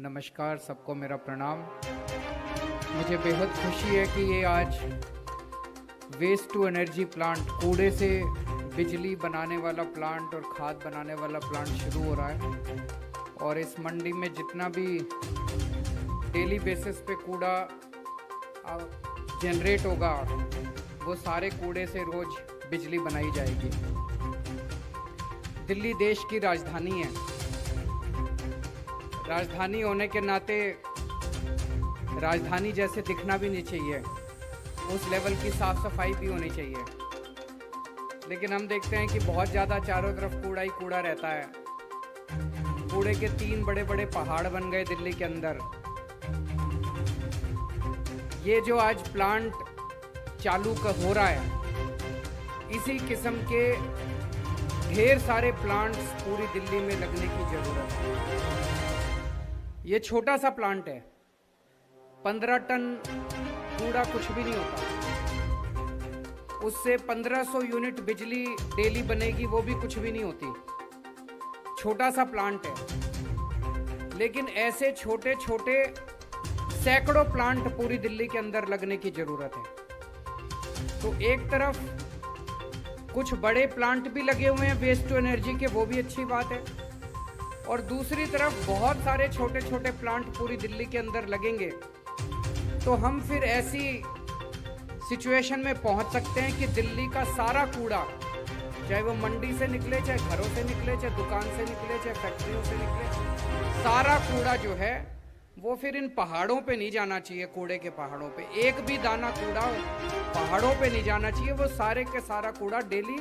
नमस्कार, सबको मेरा प्रणाम। मुझे बेहद खुशी है कि ये आज वेस्ट टू एनर्जी प्लांट, कूड़े से बिजली बनाने वाला प्लांट और खाद बनाने वाला प्लांट शुरू हो रहा है। और इस मंडी में जितना भी डेली बेसिस पे कूड़ा जनरेट होगा, वो सारे कूड़े से रोज़ बिजली बनाई जाएगी। दिल्ली देश की राजधानी है। राजधानी होने के नाते राजधानी जैसे दिखना भी नहीं चाहिए, उस लेवल की साफ सफाई भी होनी चाहिए। लेकिन हम देखते हैं कि बहुत ज़्यादा चारों तरफ कूड़ा ही कूड़ा रहता है। कूड़े के 3 बड़े बड़े पहाड़ बन गए दिल्ली के अंदर। ये जो आज प्लांट चालू हो रहा है, इसी किस्म के ढेर सारे प्लांट्स पूरी दिल्ली में लगने की ज़रूरत है। ये छोटा सा प्लांट है, 15 टन कूड़ा कुछ भी नहीं होता। उससे 1500 यूनिट बिजली डेली बनेगी, वो भी कुछ भी नहीं होती। छोटा सा प्लांट है, लेकिन ऐसे छोटे छोटे सैकड़ों प्लांट पूरी दिल्ली के अंदर लगने की जरूरत है। तो एक तरफ कुछ बड़े प्लांट भी लगे हुए हैं वेस्ट टू एनर्जी के, वो भी अच्छी बात है। और दूसरी तरफ बहुत सारे छोटे छोटे प्लांट पूरी दिल्ली के अंदर लगेंगे, तो हम फिर ऐसी सिचुएशन में पहुंच सकते हैं कि दिल्ली का सारा कूड़ा, चाहे वो मंडी से निकले, चाहे घरों से निकले, चाहे दुकान से निकले, चाहे फैक्ट्रियों से निकले, सारा कूड़ा जो है वो फिर इन पहाड़ों पे नहीं जाना चाहिए। कूड़े के पहाड़ों पे एक भी दाना कूड़ा पहाड़ों पे नहीं जाना चाहिए। वो सारे के सारा कूड़ा डेली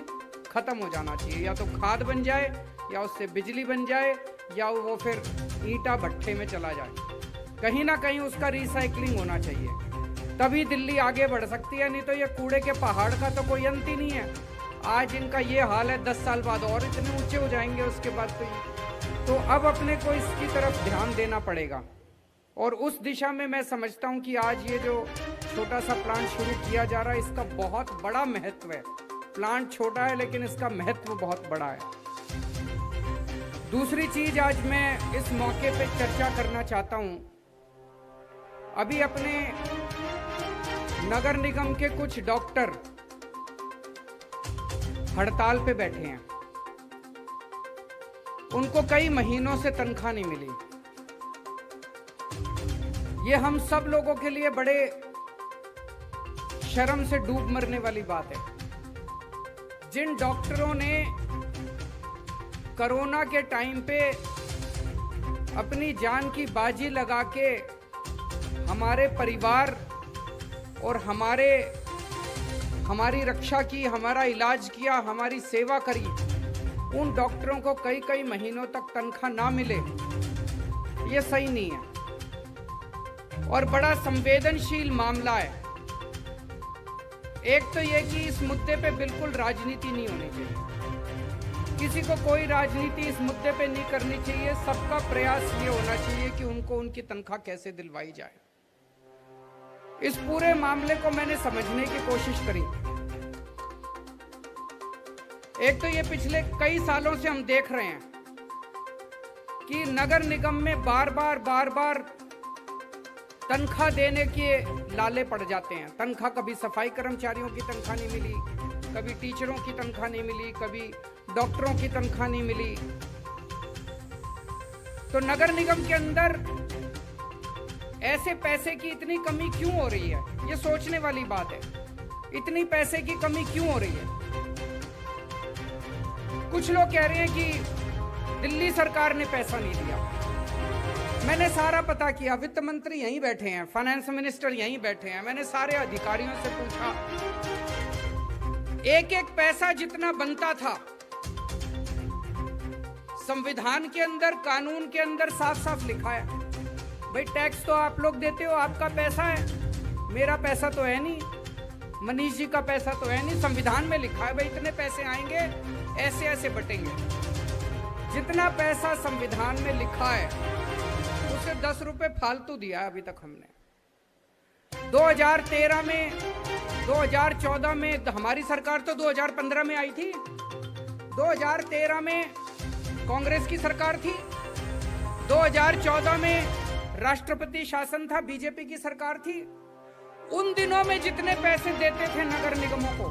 खत्म हो जाना चाहिए। या तो खाद बन जाए, या उससे बिजली बन जाए, या वो फिर ईंटा भट्ठे में चला जाए। कहीं ना कहीं उसका रिसाइकलिंग होना चाहिए, तभी दिल्ली आगे बढ़ सकती है। नहीं तो ये कूड़े के पहाड़ का तो कोई अंत ही नहीं है। आज इनका ये हाल है, 10 साल बाद और इतने ऊंचे हो जाएंगे उसके बाद। तो अब अपने को इसकी तरफ ध्यान देना पड़ेगा। और उस दिशा में मैं समझता हूँ कि आज ये जो छोटा सा प्लांट शुरू किया जा रहा है, इसका बहुत बड़ा महत्व है। प्लांट छोटा है, लेकिन इसका महत्व बहुत बड़ा है। दूसरी चीज आज मैं इस मौके पे चर्चा करना चाहता हूं। अभी अपने नगर निगम के कुछ डॉक्टर हड़ताल पे बैठे हैं। उनको कई महीनों से तनख्वाह नहीं मिली। ये हम सब लोगों के लिए बड़े शर्म से डूब मरने वाली बात है। जिन डॉक्टरों ने कोरोना के टाइम पे अपनी जान की बाजी लगा के हमारे परिवार और हमारी रक्षा की, हमारा इलाज किया, हमारी सेवा करी, उन डॉक्टरों को कई कई महीनों तक तनख्वाह ना मिले, ये सही नहीं है और बड़ा संवेदनशील मामला है। एक तो ये कि इस मुद्दे पे बिल्कुल राजनीति नहीं होनी चाहिए। किसी को कोई राजनीति इस मुद्दे पे नहीं करनी चाहिए। सबका प्रयास ये होना चाहिए कि उनको उनकी तनख्वाह कैसे दिलवाई जाए। इस पूरे मामले को मैंने समझने की कोशिश करी। एक तो ये पिछले कई सालों से हम देख रहे हैं कि नगर निगम में बार बार तनख्वाह देने के लाले पड़ जाते हैं। तनख्वाह, कभी सफाई कर्मचारियों की तनख्वाह नहीं मिली, कभी टीचरों की तनख्वाह नहीं मिली, कभी डॉक्टरों की तनख्वाह नहीं मिली। तो नगर निगम के अंदर ऐसे पैसे की इतनी कमी क्यों हो रही है, ये सोचने वाली बात है। इतनी पैसे की कमी क्यों हो रही है? कुछ लोग कह रहे हैं कि दिल्ली सरकार ने पैसा नहीं दिया। मैंने सारा पता किया, वित्त मंत्री यहीं बैठे हैं, फाइनेंस मिनिस्टर यहीं बैठे हैं। मैंने सारे अधिकारियों से पूछा, एक एक पैसा जितना बनता था, संविधान के अंदर, कानून के अंदर साफ साफ लिखा है। भाई टैक्स तो आप लोग देते हो, आपका पैसा है, मेरा पैसा तो है नहीं, मनीष जी का पैसा तो है नहीं। संविधान में लिखा है भाई इतने पैसे आएंगे, ऐसे ऐसे बटेंगे। जितना पैसा संविधान में लिखा है उसे 10 रुपए फालतू दिया अभी तक हमने। 2013 में, 2014 में, हमारी सरकार तो 2015 में आई थी, 2013 में कांग्रेस की सरकार थी, 2014 में राष्ट्रपति शासन था, बीजेपी की सरकार थी, उन दिनों में जितने पैसे देते थे नगर निगमों को,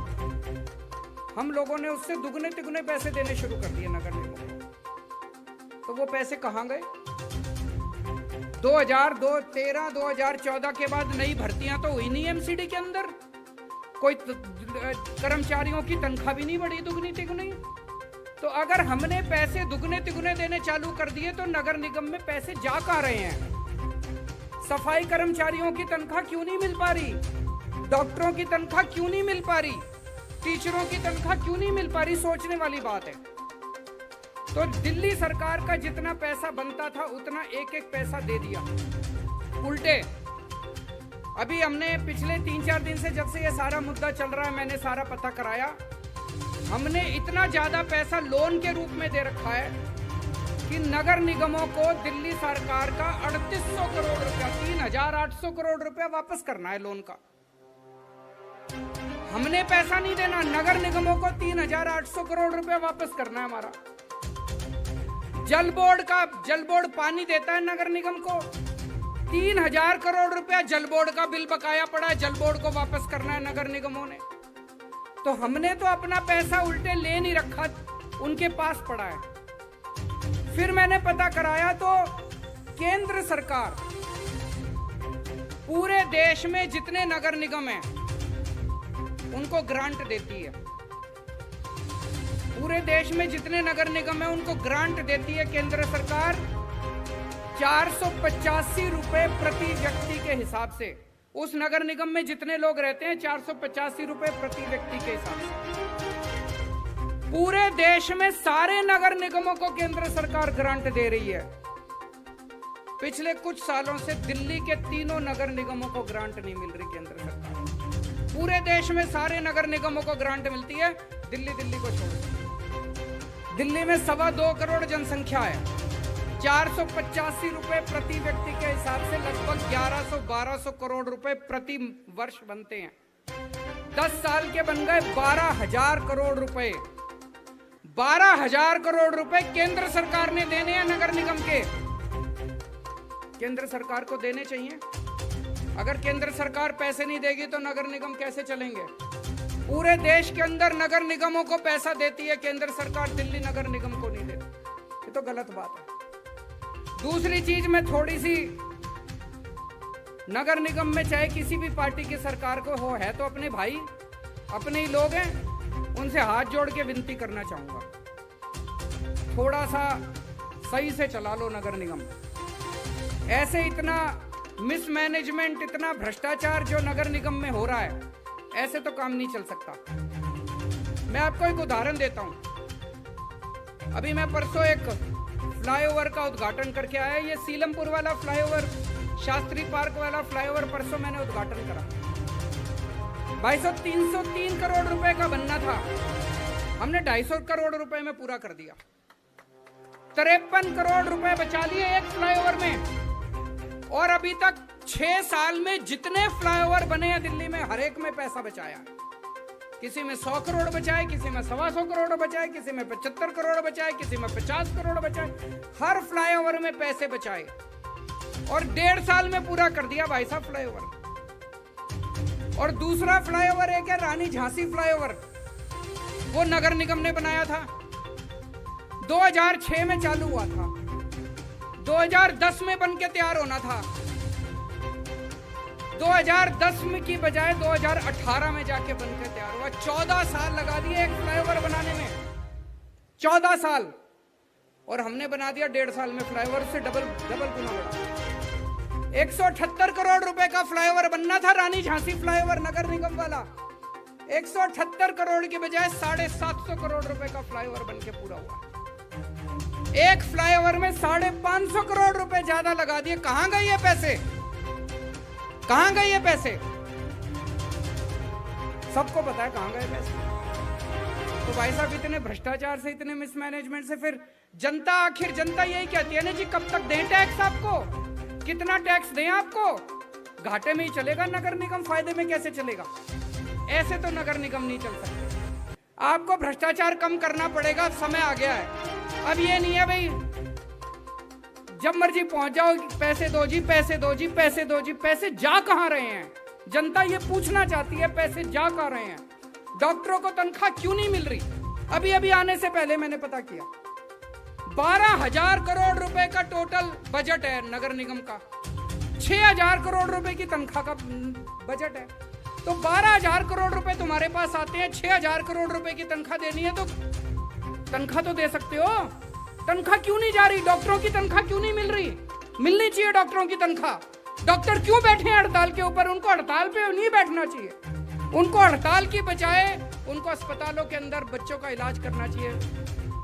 हम लोगों ने उससे दुगने तिगुने पैसे देने शुरू कर दिए नगर निगमों को। तो वो पैसे कहां गए? 2013, 2014 के बाद नई भर्तियां तो हुई नहीं एमसीडी के अंदर, कोई कर्मचारियों की तनख्वाह भी नहीं बढ़ी दुगनी तिगुनी। तो अगर हमने पैसे दुगने तिगुने देने चालू कर दिए तो नगर निगम में पैसे जा कहां रहे हैं? सफाई कर्मचारियों की तनख्वाह क्यों नहीं मिल पा रही? डॉक्टरों की तनख्वाह क्यों नहीं मिल पा रही? टीचरों की तनख्वाह क्यों नहीं मिल पा रही? सोचने वाली बात है। तो दिल्ली सरकार का जितना पैसा बनता था उतना एक एक पैसा दे दिया उल्टे। अभी हमने पिछले 3-4 दिन से, जब से ये सारा मुद्दा चल रहा है, मैंने सारा पता कराया, हमने इतना ज्यादा पैसा लोन के रूप में दे रखा है कि नगर निगमों को दिल्ली सरकार का 3800 करोड़ रुपया, 3800 करोड़ रुपया वापस करना है लोन का। हमने पैसा नहीं देना, नगर निगमों को 3800 करोड़ रुपया वापस करना है हमारा। जल बोर्ड पानी देता है नगर निगम को, 3000 करोड़ रुपया जल बोर्ड का बिल बकाया पड़ा है, जल बोर्ड को वापस करना है नगर निगमों ने। तो हमने तो अपना पैसा उल्टे ले नहीं रखा, उनके पास पड़ा है। फिर मैंने पता कराया तो केंद्र सरकार पूरे देश में जितने नगर निगम हैं उनको ग्रांट देती है। पूरे देश में जितने नगर निगम हैं उनको ग्रांट देती है केंद्र सरकार 485 रुपए प्रति व्यक्ति के हिसाब से। उस नगर निगम में जितने लोग रहते हैं 485 रुपए प्रति व्यक्ति के हिसाब से। पूरे देश में सारे नगर निगमों को केंद्र सरकार ग्रांट दे रही है। पिछले कुछ सालों से दिल्ली के तीनों नगर निगमों को ग्रांट नहीं मिल रही केंद्र सरकार। पूरे देश में सारे नगर निगमों को ग्रांट मिलती है, दिल्ली को छोड़। दिल्ली में 2.25 करोड़ जनसंख्या है, 485 रुपए प्रति व्यक्ति के हिसाब से लगभग 1100-1200 करोड़ रुपए प्रति वर्ष बनते हैं। 10 साल के बन गए 12,000 करोड़ रुपए। 12,000 करोड़ रुपए केंद्र सरकार ने देने हैं नगर निगम के। केंद्र सरकार को देने चाहिए। अगर केंद्र सरकार पैसे नहीं देगी तो नगर निगम कैसे चलेंगे? पूरे देश के अंदर नगर निगमों को पैसा देती है केंद्र सरकार, दिल्ली नगर निगम को नहीं देती। ये तो गलत बात है। दूसरी चीज में थोड़ी सी, नगर निगम में चाहे किसी भी पार्टी की सरकार को हो, है तो अपने भाई, अपने ही लोग हैं, उनसे हाथ जोड़ के विनती करना चाहूंगा, थोड़ा सा सही से चला लो नगर निगम। ऐसे इतना मिसमैनेजमेंट, इतना भ्रष्टाचार जो नगर निगम में हो रहा है, ऐसे तो काम नहीं चल सकता। मैं आपको एक उदाहरण देता हूं। अभी मैं परसों एक फ्लाईओवर का उद्घाटन करके आया। ये सीलमपुर वाला फ्लाईओवर, शास्त्री पार्क वाला फ्लाईओवर परसों मैंने उद्घाटन करा। भाई साहब 303 करोड़ रुपए का बनना था, हमने 250 करोड़ रुपए में पूरा कर दिया। 53 करोड़ रुपए बचा लिए एक फ्लाईओवर में। और अभी तक 6 साल में जितने फ्लाईओवर बने हैं दिल्ली में, हर एक में पैसा बचाया। किसी में 100 करोड़ बचाए, किसी में 125 करोड़ बचाए, किसी में 75 करोड़ बचाए, किसी में 50 करोड़ बचाए। हर फ्लाईओवर में पैसे बचाए और 1.5 साल में पूरा कर दिया भाई साहब फ्लाईओवर। और दूसरा फ्लाईओवर एक है रानी झांसी फ्लाईओवर, वो नगर निगम ने बनाया था। 2006 में चालू हुआ था, 2010 में बन के तैयार होना था। 2010 में की बजाय 2018 में जाके बनकर तैयार हुआ। 14 साल लगा दिए एक फ्लाईओवर बनाने में, 14 साल। और हमने बना दिया 1.5 साल में फ्लाईओवर से डबल गुना बड़ा। 178 करोड़ रुपए का फ्लाईओवर बनना था रानी झांसी फ्लाईओवर नगर निगम वाला। 178 करोड़ की बजाय 750 करोड़ रुपए का फ्लाईओवर बन के पूरा हुआ। एक फ्लाईओवर में 550 करोड़ रुपए ज्यादा लगा दिए। कहां गए ये पैसे? कहां गए ये पैसे? सबको पता है कहां गए पैसे। तो भाई साहब इतने भ्रष्टाचार से, इतने मिसमैनेजमेंट से फिर जनता, आखिर जनता यही कहती है ना जी, कब तक दें टैक्स आपको? कितना टैक्स दें आपको? घाटे में ही चलेगा नगर निगम, फायदे में कैसे चलेगा? ऐसे तो नगर निगम नहीं चल सकते। आपको भ्रष्टाचार कम करना पड़ेगा, समय आ गया है। अब ये नहीं है भाई जब मर्जी पहुंच जाओ, पैसे दो जी, पैसे दो जी, पैसे दो जी। पैसे जा कहां रहे हैं? जनता ये पूछना चाहती है, पैसे जा कहां रहे हैं? डॉक्टरों को तनख्वाह क्यों नहीं मिल रही? अभी अभी आने से पहले मैंने पता किया, 12,000 करोड़ रुपए का टोटल बजट है नगर निगम का, 6,000 करोड़ रुपए की तनख्वाह का बजट है। तो 12,000 करोड़ रुपए तुम्हारे पास आते हैं, 6,000 करोड़ रुपए की तनख्वाह देनी है तो तनख्वाह तो दे सकते हो। तनख्वाह क्यों नहीं जा रही? डॉक्टरों की तनख्वाह क्यों नहीं मिल रही? मिलनी चाहिए डॉक्टरों की तनख्वाह। डॉक्टर क्यों बैठे हैं हड़ताल के ऊपर? उनको हड़ताल पे नहीं बैठना चाहिए, उनको हड़ताल की बजाय उनको अस्पतालों के अंदर बच्चों का इलाज करना चाहिए,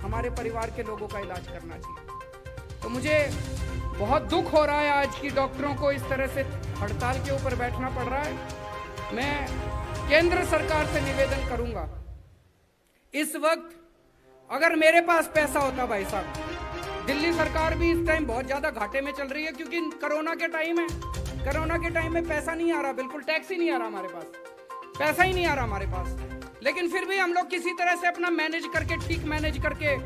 हमारे परिवार के लोगों का इलाज करना चाहिए। तो मुझे बहुत दुख हो रहा है आज की डॉक्टरों को इस तरह से हड़ताल के ऊपर बैठना पड़ रहा है। मैं केंद्र सरकार से निवेदन करूंगा, इस वक्त अगर मेरे पास पैसा होता, भाई साहब, दिल्ली सरकार भी इस टाइम बहुत ज्यादा घाटे में चल रही है क्योंकि कोरोना के टाइम है। कोरोना के टाइम में पैसा नहीं आ रहा, बिल्कुल टैक्स ही नहीं आ रहा हमारे पास, पैसा ही नहीं आ रहा हमारे पास। लेकिन फिर भी हम लोग किसी तरह से अपना मैनेज करके, ठीक मैनेज करके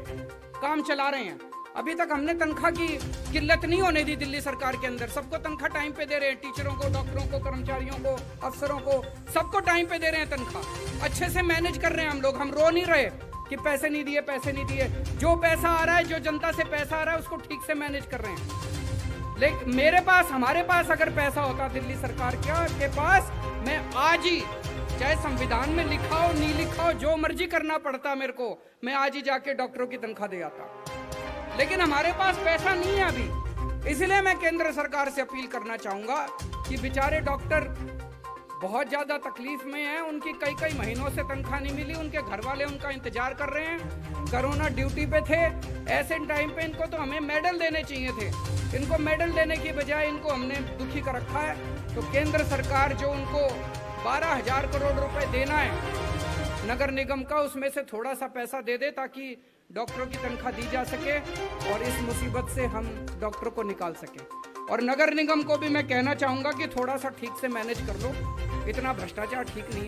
काम चला रहे हैं। अभी तक हमने तनख्वाह की किल्लत नहीं होने दी दिल्ली सरकार के अंदर। सबको तनख्वाह टाइम पे दे रहे हैं, टीचरों को, डॉक्टरों को, कर्मचारियों को, अफसरों को, सबको टाइम पे दे रहे हैं तनख्वाह। अच्छे से मैनेज कर रहे हैं हम लोग। हम रो नहीं रहे कि पैसे नहीं दिए, पैसे नहीं दिए। जो पैसा आ रहा है, जो जनता से पैसा आ रहा है, उसको ठीक से मैनेज कर रहे हैं। लेकिन मेरे पास, हमारे पास अगर पैसा होता दिल्ली सरकार के पास, मैं आज ही, चाहे संविधान में लिखा हो नहीं लिखा हो, जो मर्जी करना पड़ता मेरे को, मैं आज ही जाके डॉक्टरों की तनख्वाह दे आता। लेकिन हमारे पास पैसा नहीं है अभी, इसलिए मैं केंद्र सरकार से अपील करना चाहूंगा कि बेचारे डॉक्टर बहुत ज्यादा तकलीफ में हैं। उनकी कई कई महीनों से तनख्वाह नहीं मिली, उनके घर वाले उनका इंतजार कर रहे हैं। कोरोना ड्यूटी पे थे, ऐसे टाइम पे इनको तो हमें मेडल देने चाहिए थे। इनको मेडल देने की बजाय इनको हमने दुखी कर रखा है। तो केंद्र सरकार जो उनको 12,000 करोड़ रुपए देना है नगर निगम का, उसमें से थोड़ा सा पैसा दे दे ताकि डॉक्टरों की तनख्वाह दी जा सके और इस मुसीबत से हम डॉक्टरों को निकाल सके। और नगर निगम को भी मैं कहना चाहूंगा कि थोड़ा सा ठीक से मैनेज कर लो, इतना भ्रष्टाचार ठीक नहीं है।